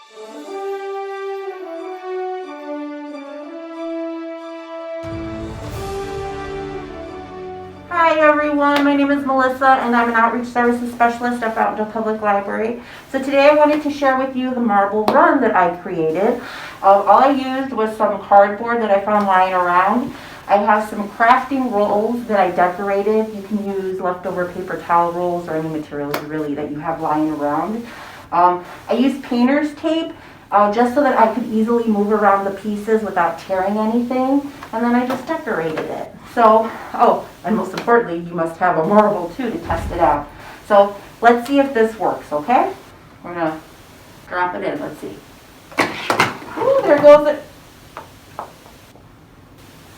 Hi everyone, my name is Melissa and I'm an Outreach Services Specialist at Fountaindale Public Library. So today I wanted to share with you the marble run that I created. All I used was some cardboard that I found lying around. I have some crafting rolls that I decorated. You can use leftover paper towel rolls or any materials really that you have lying around. I used painter's tape just so that I could easily move around the pieces without tearing anything, and then I just decorated it. So, oh, and most importantly, you must have a marble too to test it out. So let's see if this works, okay? We're gonna drop it in, let's see. Ooh, there goes it.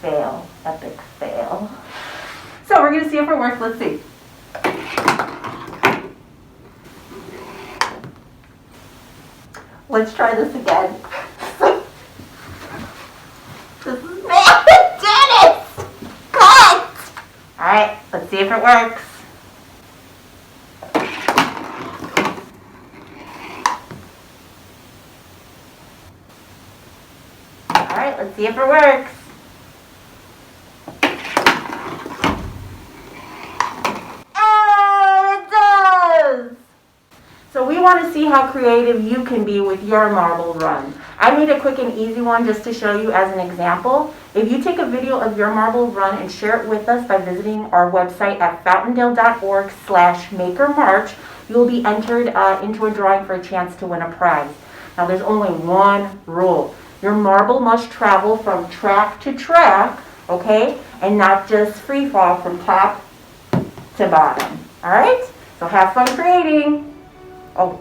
Fail, epic fail. So we're gonna see if it works, let's see. Let's try this again. This is bad. Dennis! Cut! Alright, let's see if it works. Alright, let's see if it works. So we want to see how creative you can be with your marble run. I made a quick and easy one just to show you as an example. If you take a video of your marble run and share it with us by visiting our website at fountaindale.org/makermarch, you will be entered into a drawing for a chance to win a prize. Now there's only one rule. Your marble must travel from track to track, okay? And not just free fall from top to bottom. All right? So have fun creating. Oh,